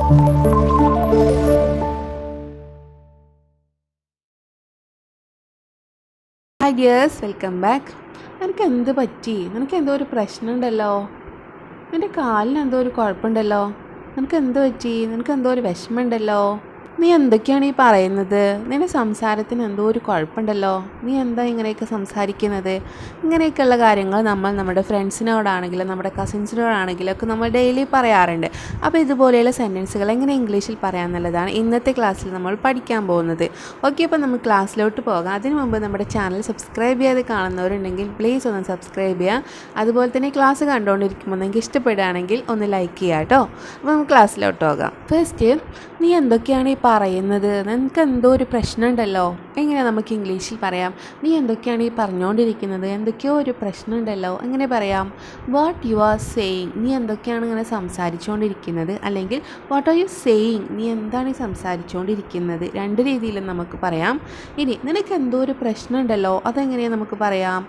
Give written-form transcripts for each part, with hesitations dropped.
Hi dears, welcome back. നിനക്ക് എന്ത് പറ്റി? നിനക്ക് എന്തോ ഒരു പ്രശ്നമുണ്ടല്ലോ. നിൻ്റെ കാലിന് എന്തോ ഒരു കുഴപ്പമുണ്ടല്ലോ. നിനക്ക് എന്ത് പറ്റി? നിനക്ക് എന്തോ ഒരു വിഷമമുണ്ടല്ലോ. നീ എന്തൊക്കെയാണ് ഈ പറയുന്നത്? നിൻ്റെ സംസാരത്തിന് എന്തോ ഒരു കുഴപ്പമുണ്ടല്ലോ. നീ എന്താ ഇങ്ങനെയൊക്കെ സംസാരിക്കുന്നത്? ഇങ്ങനെയൊക്കെയുള്ള കാര്യങ്ങൾ നമ്മൾ നമ്മുടെ ഫ്രണ്ട്സിനോടാണെങ്കിലും നമ്മുടെ കസിൻസിനോടാണെങ്കിലും ഒക്കെ നമ്മൾ ഡെയിലി പറയാറുണ്ട്. അപ്പോൾ ഇതുപോലെയുള്ള സെൻറ്റൻസുകൾ എങ്ങനെ ഇംഗ്ലീഷിൽ പറയാമെന്നുള്ളതാണ് ഇന്നത്തെ ക്ലാസ്സിൽ നമ്മൾ പഠിക്കാൻ പോകുന്നത്. ഓക്കെ, അപ്പോൾ നമുക്ക് ക്ലാസ്സിലോട്ട് പോകാം. അതിനു മുമ്പ് നമ്മുടെ ചാനൽ സബ്സ്ക്രൈബ് ചെയ്ത് കാണുന്നവരുണ്ടെങ്കിൽ പ്ലീസ് ഒന്ന് സബ്സ്ക്രൈബ് ചെയ്യുക. അതുപോലെ തന്നെ ക്ലാസ് കണ്ടുകൊണ്ടിരിക്കുമ്പോൾ നിങ്ങൾക്ക് ഇഷ്ടപ്പെടുകയാണെങ്കിൽ ഒന്ന് ലൈക്ക് ചെയ്യുക കേട്ടോ. അപ്പോൾ നമുക്ക് ക്ലാസ്സിലോട്ട് പോകാം. ഫസ്റ്റ്, നീ എന്തൊക്കെയാണ് ഈ പറയുന്നത്? നിനക്ക് എന്തോ ഒരു പ്രശ്നമുണ്ടല്ലോ. എങ്ങനെ നമുക്ക് ഇംഗ്ലീഷിൽ പറയാം? നീ എന്തൊക്കെയാണ് ഈ പറഞ്ഞുകൊണ്ടിരിക്കുന്നത്? എന്തൊക്കെയോ ഒരു പ്രശ്നമുണ്ടല്ലോ. എങ്ങനെ പറയാം? What you are saying. നീ എന്തൊക്കെയാണ് ഇങ്ങനെ സംസാരിച്ചുകൊണ്ടിരിക്കുന്നത്? അല്ലെങ്കിൽ വാട്ട് ആർ യു സേയിങ്. നീ എന്താണ് ഈ സംസാരിച്ചുകൊണ്ടിരിക്കുന്നത്? രണ്ട് രീതിയിലും നമുക്ക് പറയാം. ഇനി നിനക്ക് എന്തോ ഒരു പ്രശ്നമുണ്ടല്ലോ, അതെങ്ങനെയാണ് നമുക്ക് പറയാം?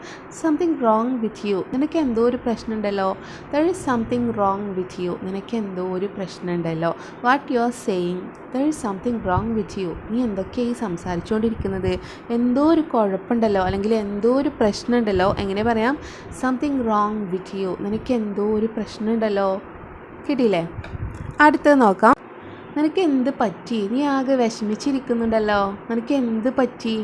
Something wrong with you. നിനക്ക് എന്തോ ഒരു പ്രശ്നമുണ്ടല്ലോ. There is something wrong with you. നിനക്ക് എന്തോ ഒരു പ്രശ്നമുണ്ടല്ലോ. What you are saying. There is something wrong with you. നീ എന്തൊക്കെയാണ് ഈ സംസാരിച്ചുകൊണ്ടിരിക്കുന്നത്? എന്തോ ഒരു കുഴപ്പമുണ്ടല്ലോ, അല്ലെങ്കിൽ എന്തോ ഒരു പ്രശ്നമുണ്ടല്ലോ. എങ്ങനെ പറയാം? Something wrong with you. നിനക്ക് എന്തോ ഒരു പ്രശ്നമുണ്ടല്ലോ. കിട്ടിയില്ലേ? അടുത്തത് നോക്കാം. നിനക്ക് എന്ത് പറ്റി? നീ ആകെ വിഷമിച്ചിരിക്കുന്നുണ്ടല്ലോ. നിനക്ക് എന്ത് പറ്റി?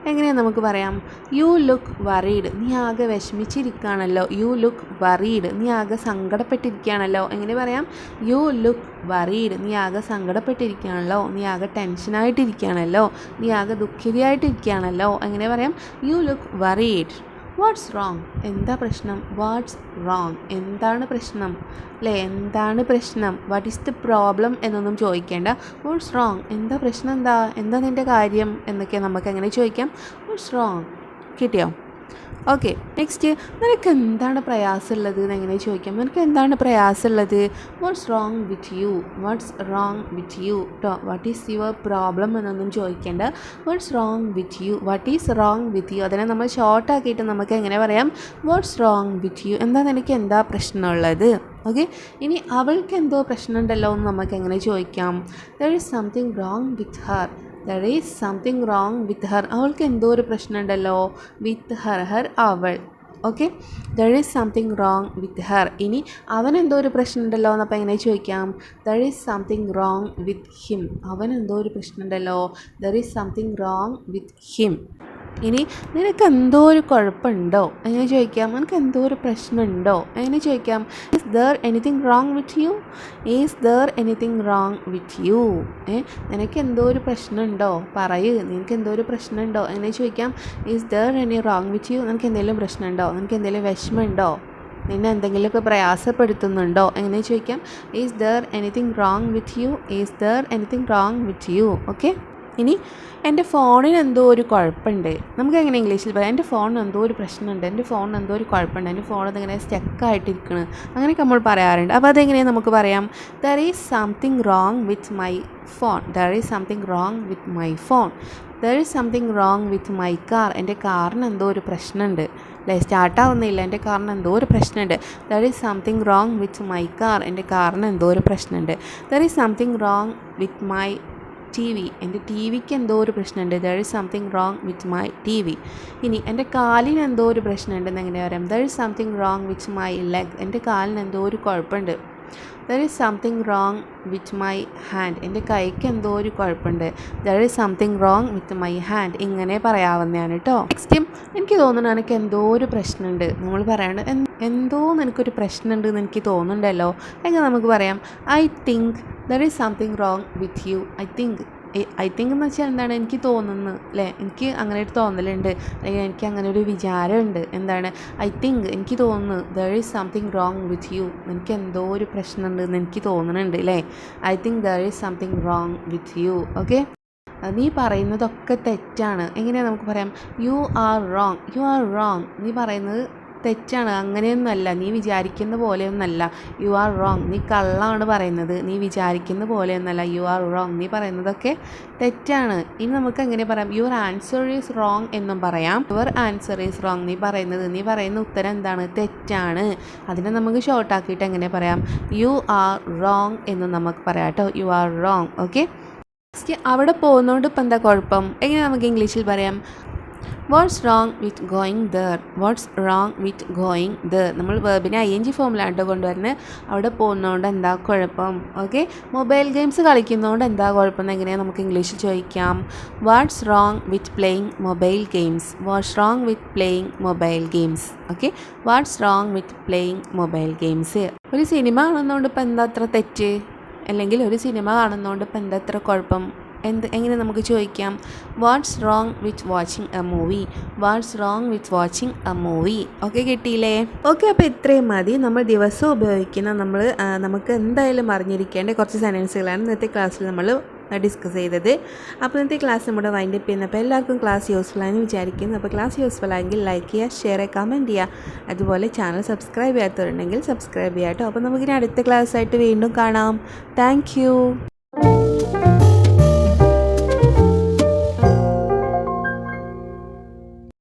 എങ്ങനെയാണ് നമുക്ക് പറയാം? You look worried. നീ ആകെ വിഷമിച്ചിരിക്കുകയാണല്ലോ. You look worried. നീ ആകെ സങ്കടപ്പെട്ടിരിക്കുകയാണല്ലോ. എങ്ങനെ പറയാം? You look worried. നീ ആകെ സങ്കടപ്പെട്ടിരിക്കുകയാണല്ലോ. നീ ആകെ ടെൻഷനായിട്ടിരിക്കുകയാണല്ലോ. നീ ആകെ ദുഃഖിതയായിട്ടിരിക്കുകയാണല്ലോ. എങ്ങനെ പറയാം? You look worried. Watts wrong. എന്താ പ്രശ്നം? What's wrong. എന്താണ് പ്രശ്നം അല്ലേ? എന്താണ് പ്രശ്നം? വാട്ട് ഈസ് ദ പ്രോബ്ലം എന്നൊന്നും ചോദിക്കേണ്ട. What's wrong. എന്താ പ്രശ്നം? എന്താ നിൻ്റെ കാര്യം എന്നൊക്കെ നമുക്ക് എങ്ങനെ ചോദിക്കാം? What's wrong. കിട്ടിയോ? ഓക്കെ, നെക്സ്റ്റ്, നിനക്ക് എന്താണ് പ്രയാസമുള്ളത് എന്ന് എങ്ങനെ ചോദിക്കാം? നിനക്ക് എന്താണ് പ്രയാസമുള്ളത്? What's wrong with you. What's wrong with you കേട്ടോ. വാട്ട് ഈസ് യുവർ പ്രോബ്ലം എന്നൊന്നും ചോദിക്കേണ്ട. What's wrong with you. What is wrong with you. അതിനെ നമ്മൾ ഷോർട്ടാക്കിയിട്ട് നമുക്ക് എങ്ങനെ പറയാം? What's wrong with you. നിനക്ക് എന്താ പ്രശ്നമുള്ളത്? ഓക്കെ, ഇനി അവൾക്ക് എന്തോ പ്രശ്നമുണ്ടല്ലോ എന്ന് നമുക്ക് എങ്ങനെ ചോദിക്കാം? There is something wrong with her. There is something wrong with her. അവൾക്ക് എന്തോ ഒരു പ്രശ്നമുണ്ടല്ലോ. വിത്ത് ഹർ, ഹർ അവൾ. Okay, there is something wrong with her. ഇനി അവൻ എന്തോ ഒരു പ്രശ്നമുണ്ടല്ലോ എന്നപ്പോൾ എങ്ങനെ ചോദിക്കാം? There is something wrong with him. അവൻ എന്തോ ഒരു പ്രശ്നമുണ്ടല്ലോ. There is something wrong with him. ഇനി നിനക്ക് എന്തോ ഒരു കുഴപ്പമുണ്ടോ എങ്ങനെ ചോദിക്കാം? നിനക്ക് എന്തോ ഒരു പ്രശ്നമുണ്ടോ എങ്ങനെ ചോദിക്കാം? Is there anything wrong with U. Is there anything wrong with you. നിനക്ക് എന്തോ ഒരു പ്രശ്നമുണ്ടോ? പറയൂ, നിനക്ക് എന്തോ ഒരു പ്രശ്നമുണ്ടോ എങ്ങനെ ചോദിക്കാം? Is there any wrong with you. നിനക്ക് എന്തെങ്കിലും പ്രശ്നമുണ്ടോ? നിനക്ക് എന്തെങ്കിലും വിഷമമുണ്ടോ? നിന്നെ എന്തെങ്കിലുമൊക്കെ പ്രയാസപ്പെടുത്തുന്നുണ്ടോ എങ്ങനെ ചോദിക്കാം? Is there anything wrong with U. Is there anything wrong with U. Okay, ഇനി എൻ്റെ ഫോണിന് എന്തോ ഒരു കുഴപ്പമുണ്ട്. നമുക്ക് എങ്ങനെ ഇംഗ്ലീഷിൽ പറയാം? എൻ്റെ ഫോണിന് എന്തോ ഒരു പ്രശ്നമുണ്ട്. എൻ്റെ ഫോണിന് എന്തോ ഒരു കുഴപ്പമുണ്ട്. എൻ്റെ ഫോൺ അതിങ്ങനെ സ്റ്റക്കായിട്ടിരിക്കണം. അങ്ങനെയൊക്കെ നമ്മൾ പറയാറുണ്ട്. അപ്പോൾ അതെങ്ങനെയാണ് നമുക്ക് പറയാം? There is something wrong with my phone. There is something wrong with my phone. There is something wrong with my car. എൻ്റെ കാറിന് എന്തോ ഒരു പ്രശ്നമുണ്ട് അല്ലേ? സ്റ്റാർട്ടാവുന്നില്ല. എൻ്റെ കാറിന് എന്തോ ഒരു പ്രശ്നമുണ്ട്. There is something wrong with my car. എൻ്റെ കാറിന് എന്തോ ഒരു പ്രശ്നമുണ്ട്. There is something wrong with my T V. എൻ്റെ ടി വിക്ക് എന്തോ ഒരു പ്രശ്നമുണ്ട്. There is something wrong with my T V. ഇനി എൻ്റെ കാലിന് എന്തോ ഒരു പ്രശ്നമുണ്ടെന്ന് എങ്ങനെ പറയാം? There is something wrong with my leg. എൻ്റെ കാലിന് എന്തോ ഒരു കുഴപ്പമുണ്ട്. There is something wrong with my hand. എൻ്റെ കൈക്ക് എന്തോ ഒരു കുഴപ്പമുണ്ട്. There is something wrong with my hand. ഇങ്ങനെ പറയാവുന്നതാണ് കേട്ടോ. നെക്സ്റ്റ്, എനിക്ക് തോന്നുന്നു എനിക്ക് എന്തോ ഒരു പ്രശ്നമുണ്ട്. നമ്മൾ പറയണ്ട എന്തോ നിനക്കൊരു പ്രശ്നമുണ്ട് എന്ന് എനിക്ക് തോന്നുന്നുണ്ടല്ലോ. എങ്ങനെ നമുക്ക് പറയാം? I think there is something wrong with U. I think എന്ന് വെച്ചാൽ എന്താണ്? എനിക്ക് തോന്നുന്നു അല്ലേ? എനിക്ക് അങ്ങനെ ഒരു തോന്നലുണ്ട്, അല്ലെങ്കിൽ എനിക്ക് അങ്ങനെ ഒരു വിചാരമുണ്ട്. എന്താണ്? ഐ തിങ്ക്, എനിക്ക് തോന്നുന്നു. There is something wrong with U. എനിക്ക് എന്തോ ഒരു പ്രശ്നമുണ്ട് എന്ന് എനിക്ക് തോന്നുന്നുണ്ട് അല്ലേ? I think there is something wrong with U. Okay, നീ പറയുന്നതൊക്കെ തെറ്റാണ്. എങ്ങനെയാണ് നമുക്ക് പറയാം? You are wrong. You are wrong. നീ പറയുന്നത് തെറ്റാണ്, അങ്ങനെയൊന്നുമല്ല, നീ വിചാരിക്കുന്ന പോലെയൊന്നല്ല. യു ആർ റോങ്, നീ കള്ളമാണ് പറയുന്നത്. നീ വിചാരിക്കുന്ന പോലെയൊന്നല്ല, യു ആർ റോങ്, നീ പറയുന്നതൊക്കെ തെറ്റാണ്. ഇനി നമുക്ക് എങ്ങനെ പറയാം? യുവർ ആൻസർ ഈസ് റോങ് എന്നും പറയാം. യുവർ ആൻസർ ഈസ് റോങ്, നീ പറയുന്ന ഉത്തരം എന്താണ്? തെറ്റാണ്. അതിനെ നമുക്ക് ഷോർട്ടാക്കിയിട്ട് എങ്ങനെ പറയാം? യു ആർ റോങ് എന്ന് നമുക്ക് പറയാം കേട്ടോ. You are wrong. Okay. Next, അവിടെ പോകുന്നതുകൊണ്ട് ഇപ്പം എന്താ കുഴപ്പം? എങ്ങനെ നമുക്ക് ഇംഗ്ലീഷിൽ പറയാം? What's wrong with going there. Watts wrong with going there. നമ്മൾ വെർബിനെ ing ഫോമിലാണ് കൊണ്ടുവരുന്നത്. അവിടെ പോകുന്നതുകൊണ്ട് എന്താ കുഴപ്പം? ഓക്കെ. മൊബൈൽ ഗെയിംസ് കളിക്കുന്നതുകൊണ്ട് എന്താ കുഴപ്പം എന്ന് എങ്ങനെയാണ് നമുക്ക് ഇംഗ്ലീഷിൽ ചോദിക്കാം? വാട്ട്സ് റോങ് വിത്ത് playing mobile games. Watts wrong വിത്ത് playing mobile games. Okay. Watts wrong വിത്ത് പ്ലേയിങ് മൊബൈൽ ഗെയിംസ്. ഒരു സിനിമ കാണുന്നതുകൊണ്ട് ഇപ്പം എന്താ അത്ര തെറ്റ്? അല്ലെങ്കിൽ ഒരു സിനിമ കാണുന്നതുകൊണ്ട് ഇപ്പം എന്താ അത്ര കുഴപ്പം? എങ്ങനെ നമുക്ക് ചോദിക്കാം? What's wrong with watching A movie. Watts wrong with watching A movie. Okay, കിട്ടിയില്ലേ? ഓക്കെ, അപ്പോൾ ഇത്രയും മതി. നമ്മൾ ദിവസവും ഉപയോഗിക്കുന്ന നമുക്ക് എന്തായാലും അറിഞ്ഞിരിക്കേണ്ട കുറച്ച് സെൻറ്റൻസുകളാണ് ഇന്നത്തെ ക്ലാസ്സിൽ നമ്മൾ ഡിസ്കസ് ചെയ്തത്. അപ്പോൾ ഇന്നത്തെ ക്ലാസ് നമ്മുടെ വൈൻഡപ്പ് ചെയ്യുന്നപ്പോൾ എല്ലാവർക്കും ക്ലാസ് യൂസ്ഫുൾ ആയെന്ന് വിചാരിക്കുന്നു. അപ്പോൾ ക്ലാസ് യൂസ്ഫുൾ ആയെങ്കിൽ ലൈക്ക് ചെയ്യുക, ഷെയർ ചെയ്യുക, കമൻറ്റ് ചെയ്യുക. അതുപോലെ ചാനൽ സബ്സ്ക്രൈബ് ചെയ്യാത്തവരുണ്ടെങ്കിൽ സബ്സ്ക്രൈബ് ചെയ്യാം കേട്ടോ. അപ്പോൾ നമുക്കിനി അടുത്ത ക്ലാസ്സായിട്ട് വീണ്ടും കാണാം. താങ്ക്